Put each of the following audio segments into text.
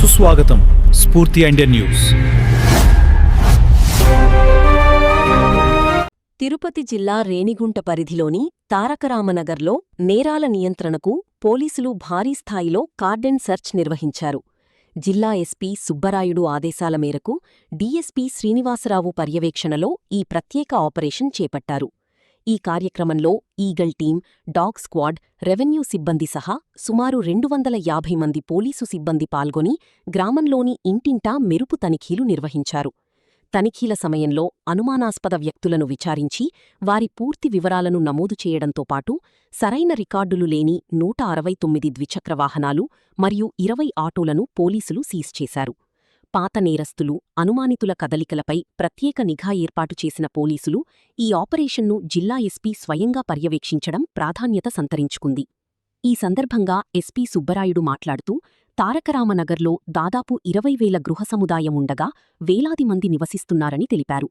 సుస్వాగతం. స్ఫూర్తి Indian news. Tirupati జిల్లా రేణిగుంట పరిధిలోని తారకరామనగర్లో నేరాల నియంత్రణకు పోలీసులు భారీ స్థాయిలో కార్డెన్ సెర్చ్ నిర్వహించారు. జిల్లా ఎస్పీ సుబ్బరాయుడు ఆదేశాల మేరకు డీఎస్పీ శ్రీనివాసరావు పర్యవేక్షణలో ఈ ప్రత్యేక ఆపరేషన్ చేపట్టారు. ఈ కార్యక్రమంలో eagle team, dog squad, revenue సిబ్బంది సహా సుమారు 250 మంది పోలీసు సిబ్బంది పాల్గొని గ్రామంలోని ఇంటింటా మెరుపు తనిఖీలు నిర్వహించారు. తనిఖీల సమయంలో అనుమానాస్పద వ్యక్తులను విచారించి వారి పూర్తి వివరాలను నమోదు చేయడంతో పాటు సరైన రికార్డులు లేని 169 ద్విచక్ర వాహనాలు మరియు 20 ఆటోలను పోలీసులు సీజ్ చేశారు. పాత నేరస్తులు, అనుమానితుల కదలికలపై ప్రత్యేక నిఘా ఏర్పాటు చేసిన పోలీసులు ఈ ఆపరేషన్ను జిల్లా ఎస్పీ స్వయంగా పర్యవేక్షించడం ప్రాధాన్యత సంతరించుకుంది. ఈ సందర్భంగా ఎస్పీ సుబ్బరాయుడు మాట్లాడుతూ, తారకరామనగర్లో దాదాపు 20,000 గృహ సముదాయం ఉండగా వేలాది మంది నివసిస్తున్నారని తెలిపారు.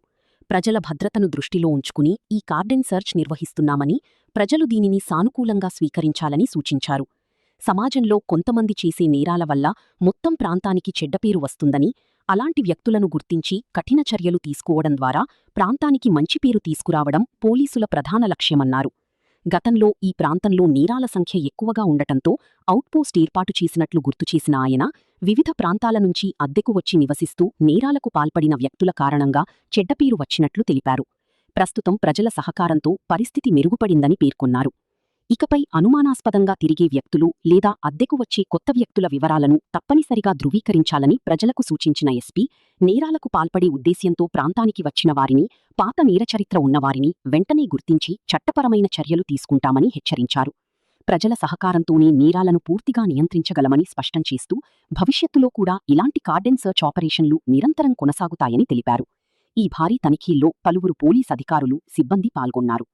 ప్రజల భద్రతను దృష్టిలో ఉంచుకుని ఈ కార్డెన్ సెర్చ్ నిర్వహిస్తున్నామని, ప్రజలు దీనిని సానుకూలంగా స్వీకరించాలని సూచించారు. సమాజంలో కొంతమంది చేసే నేరాల వల్ల మొత్తం ప్రాంతానికి చెడ్డపేరు వస్తుందని, అలాంటి వ్యక్తులను గుర్తించి కఠిన చర్యలు తీసుకోవడం ద్వారా ప్రాంతానికి మంచి పేరు తీసుకురావడం పోలీసుల ప్రధాన లక్ష్యమన్నారు. గతంలో ఈ ప్రాంతంలో నేరాల సంఖ్య ఎక్కువగా ఉండటంతో ఔట్పోస్ట్ ఏర్పాటు చేసినట్లు గుర్తుచేసిన ఆయన, వివిధ ప్రాంతాల నుంచి అద్దెకు వచ్చి నివసిస్తూ నేరాలకు పాల్పడిన వ్యక్తుల కారణంగా చెడ్డపేరు వచ్చినట్లు తెలిపారు. ప్రస్తుతం ప్రజల సహకారంతో పరిస్థితి మెరుగుపడిందని పేర్కొన్నారు. ఇకపై అనుమానాస్పదంగా తిరిగే వ్యక్తులు లేదా అద్దెకు వచ్చే కొత్త వ్యక్తుల వివరాలను తప్పనిసరిగా ధృవీకరించాలని ప్రజలకు సూచించిన ఎస్పీ, నేరాలకు పాల్పడే ఉద్దేశ్యంతో ప్రాంతానికి వచ్చిన వారిని, పాత నేరచరిత్ర ఉన్నవారిని వెంటనే గుర్తించి చట్టపరమైన చర్యలు తీసుకుంటామని హెచ్చరించారు. ప్రజల సహకారంతోనే నేరాలను పూర్తిగా నియంత్రించగలమని స్పష్టం చేస్తూ, భవిష్యత్తులో కూడా ఇలాంటి కార్డెన్ సర్చ్ ఆపరేషన్లు నిరంతరం కొనసాగుతాయని తెలిపారు. ఈ భారీ తనిఖీల్లో పలువురు పోలీస్ అధికారులు, సిబ్బంది పాల్గొన్నారు.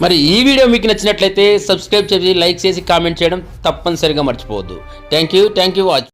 మరి ఈ వీడియో మీకు నచ్చినట్లయితే సబ్స్క్రైబ్ చేసి, లైక్ చేసి, కామెంట్ చేయడం తప్పనిసరిగా మర్చిపోవద్దు. Thank you watch.